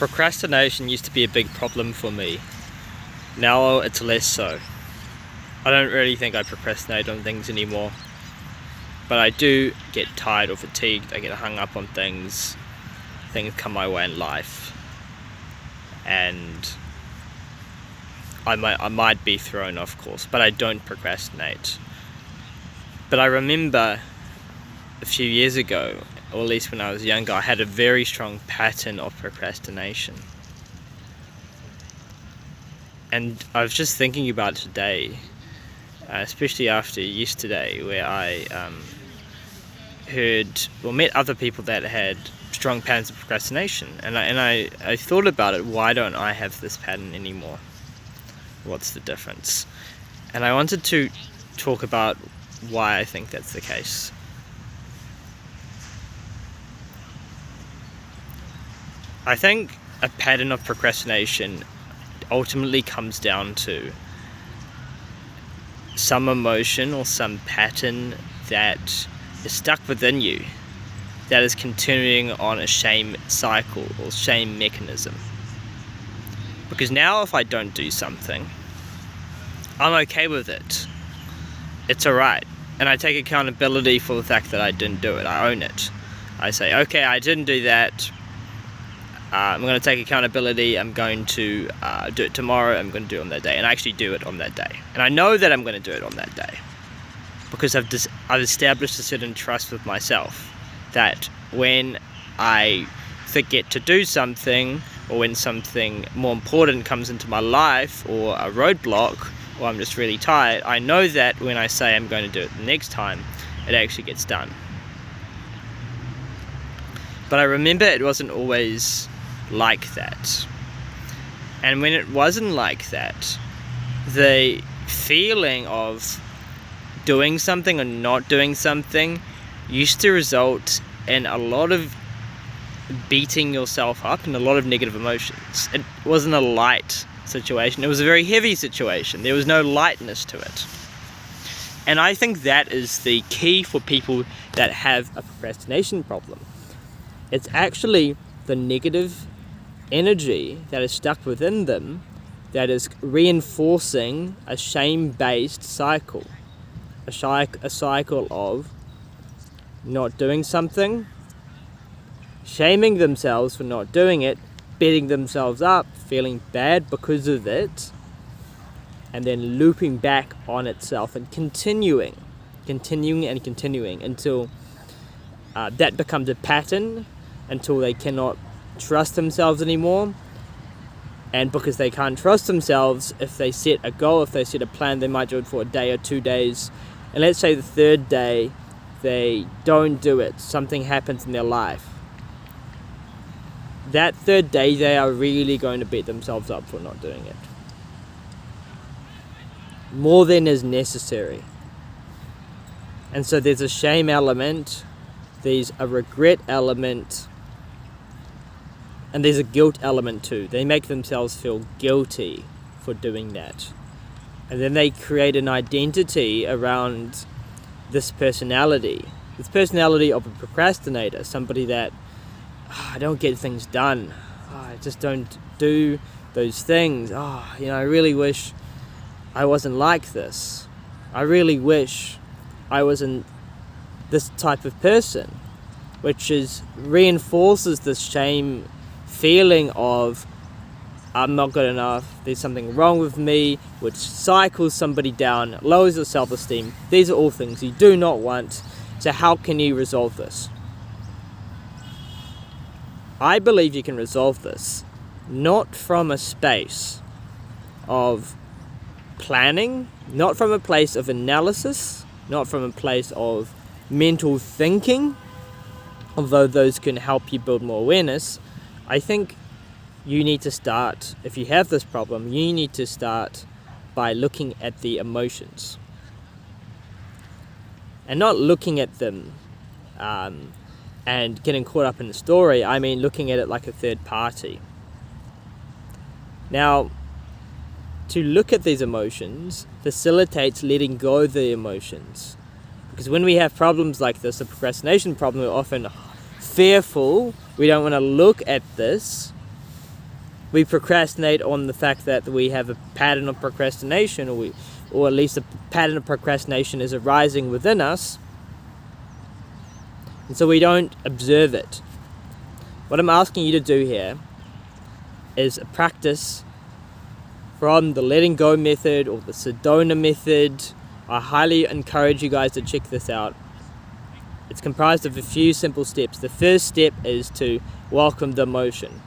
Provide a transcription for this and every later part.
Procrastination used to be a big problem for me. Now it's less so. I don't really think I procrastinate on things anymore. But I do get tired or fatigued. I get hung up on things. Things come my way in life. And I might be thrown off course, but I don't procrastinate. But I remember a few years ago, or at least when I was younger, I had a very strong pattern of procrastination. And I was just thinking about it today, especially after yesterday, where I met other people that had strong patterns of procrastination, and I thought about it. Why don't I have this pattern anymore? What's the difference? And I wanted to talk about why I think that's the case. I think a pattern of procrastination ultimately comes down to some emotion or some pattern that is stuck within you, that is continuing on a shame cycle or shame mechanism. Because now if I don't do something, I'm okay with it. It's alright. And I take accountability for the fact that I didn't do it. I own it. I say, okay, I didn't do that. I'm going to take accountability. I'm going to do it tomorrow. I'm going to do it on that day. And I actually do it on that day. And I know that I'm going to do it on that day. Because I've established a certain trust with myself that when I forget to do something, or when something more important comes into my life, or a roadblock, or I'm just really tired, I know that when I say I'm going to do it the next time, it actually gets done. But I remember it wasn't always like that. And when it wasn't like that, the feeling of doing something or not doing something used to result in a lot of beating yourself up and a lot of negative emotions. It wasn't a light situation. It was a very heavy situation. There was no lightness to it. And I think that is the key for people that have a procrastination problem. It's actually the negative energy that is stuck within them that is reinforcing a shame-based cycle. A cycle of not doing something, shaming themselves for not doing it, beating themselves up, feeling bad because of it, and then looping back on itself and continuing until that becomes a pattern, until they cannot trust themselves anymore. And because they can't trust themselves, if they set a goal, if they set a plan, they might do it for a day or 2 days. And let's say the third day, they don't do it. Something happens in their life. That third day, they are really going to beat themselves up for not doing it. More than is necessary. And so there's a shame element, there's a regret element, and there's a guilt element too. They make themselves feel guilty for doing that. And then they create an identity around this personality of a procrastinator, somebody that, I don't get things done. I just don't do those things. I really wish I wasn't like this. I really wish I wasn't this type of person, which reinforces this shame feeling of I'm not good enough, there's something wrong with me, which cycles somebody down, lowers your self-esteem. These are all things you do not want. So how can you resolve this? I believe you can resolve this not from a space of planning, not from a place of analysis, not from a place of mental thinking, although those can help you build more awareness. I think you need to start, if you have this problem, you need to start by looking at the emotions. And not looking at them and getting caught up in the story. I mean looking at it like a third party. Now, to look at these emotions facilitates letting go of the emotions. Because when we have problems like this, a procrastination problem, we're often fearful. We don't want to look at this. we procrastinate on the fact that we have a pattern of procrastination, or at least a pattern of procrastination is arising within us, and so we don't observe it. What I'm asking you to do here is a practice from the letting go method or the Sedona method. I highly encourage you guys to check this out. It's comprised of a few simple steps. The first step is to welcome the emotion.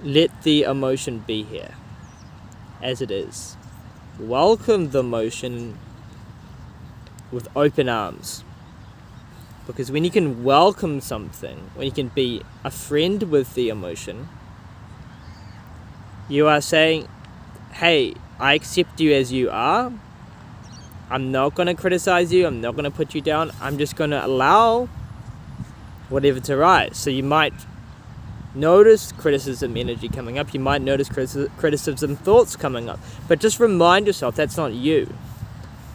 Let the emotion be here as it is. Welcome the emotion with open arms. Because when you can welcome something, when you can be a friend with the emotion, you are saying, hey, I accept you as you are. I'm not going to criticize you. I'm not going to put you down. I'm just going to allow whatever to rise. So you might notice criticism energy coming up. You might notice criticism thoughts coming up. But just remind yourself that's not you.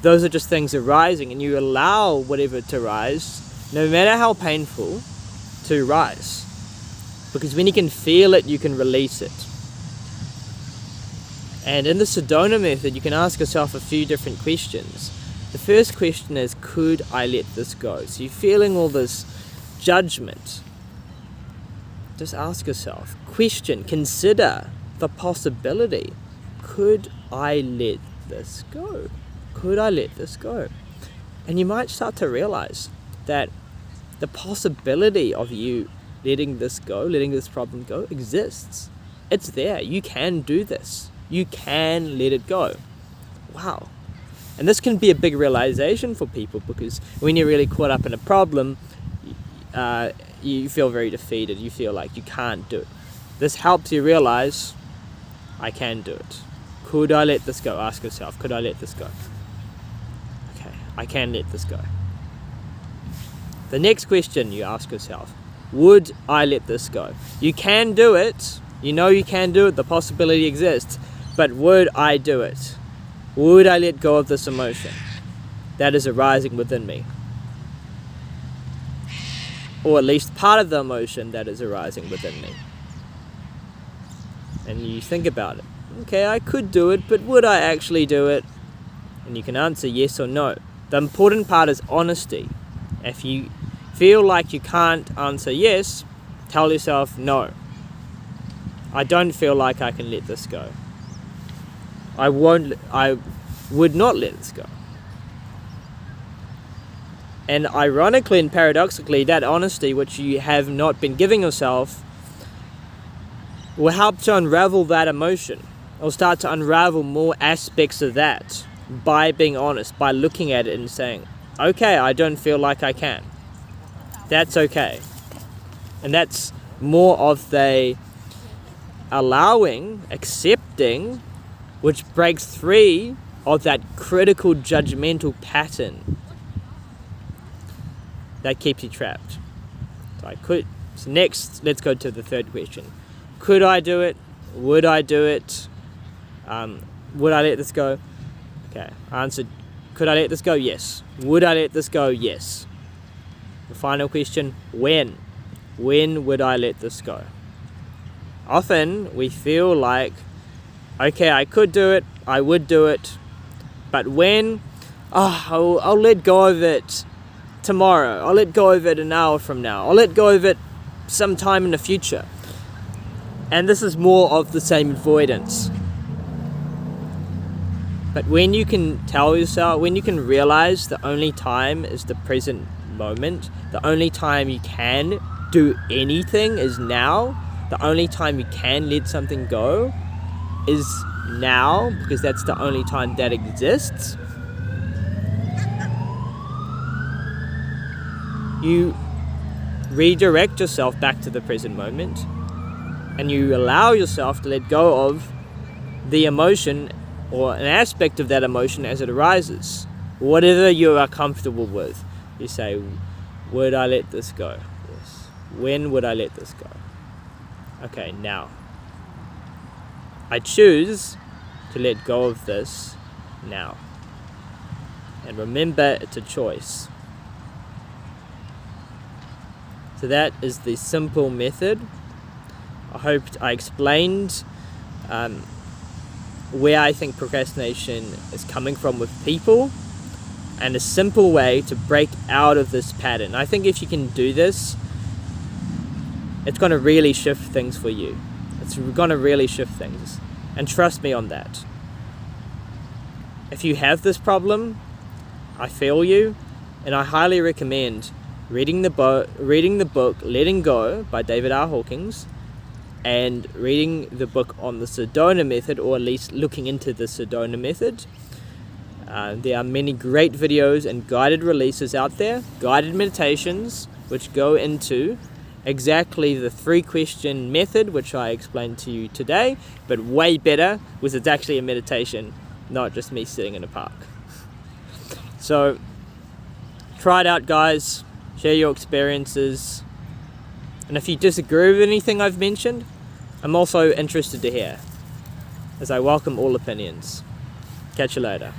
Those are just things arising, and you allow whatever to rise, no matter how painful, to rise. Because when you can feel it, you can release it. And in the Sedona method, you can ask yourself a few different questions. The first question is, could I let this go? So you're feeling all this judgment. Just ask yourself, question, consider the possibility. Could I let this go? Could I let this go? And you might start to realize that the possibility of you letting this go, letting this problem go, exists. It's there. You can do this. You can let it go. Wow. And this can be a big realization for people, because when you're really caught up in a problem, you feel very defeated. You feel like you can't do it. This helps you realize, I can do it. Could I let this go? Ask yourself, could I let this go? Okay, I can let this go. The next question you ask yourself, would I let this go? You can do it. You know you can do it. The possibility exists. But would I do it? Would I let go of this emotion that is arising within me? Or at least part of the emotion that is arising within me. And you think about it. Okay, I could do it, but would I actually do it? And you can answer yes or no. The important part is honesty. If you feel like you can't answer yes, tell yourself no. I don't feel like I can let this go. I would not let this go. And ironically and paradoxically, that honesty which you have not been giving yourself will help to unravel that emotion. It will start to unravel more aspects of that by being honest, by looking at it and saying, okay, I don't feel like I can. That's okay. And that's more of the allowing, accepting, which breaks free of that critical judgmental pattern that keeps you trapped. So next, let's go to the third question. Could I do it? Would I do it? Would I let this go? Okay, I answered, could I let this go? Yes. Would I let this go? Yes. The final question, when? When would I let this go? Often we feel like, okay, I could do it, I would do it, but when? I'll let go of it tomorrow. I'll let go of it an hour from now. I'll let go of it sometime in the future. And this is more of the same avoidance. But when you can tell yourself, when you can realize the only time is the present moment, the only time you can do anything is now, the only time you can let something go is now, because that's the only time that exists. You redirect yourself back to the present moment, and you allow yourself to let go of the emotion or an aspect of that emotion as it arises. Whatever you are comfortable with. You say, would I let this go? Yes. When would I let this go? Okay, now. I choose to let go of this now. And remember, it's a choice. So that is the simple method I hope I explained where I think procrastination is coming from with people, and a simple way to break out of this pattern. I think if you can do this, it's going to really shift things for you. It's going to really shift things. And trust me on that. If you have this problem, I feel you, and I highly recommend reading the book Letting Go by David R. Hawkins, and reading the book on the Sedona method, or at least looking into the Sedona method. There are many great videos and guided releases out there, guided meditations, which go into exactly the 3-question method, which I explained to you today, but way better, because it's actually a meditation, not just me sitting in a park. So try it out, guys. Share your experiences. And if you disagree with anything I've mentioned, I'm also interested to hear, as I welcome all opinions. Catch you later.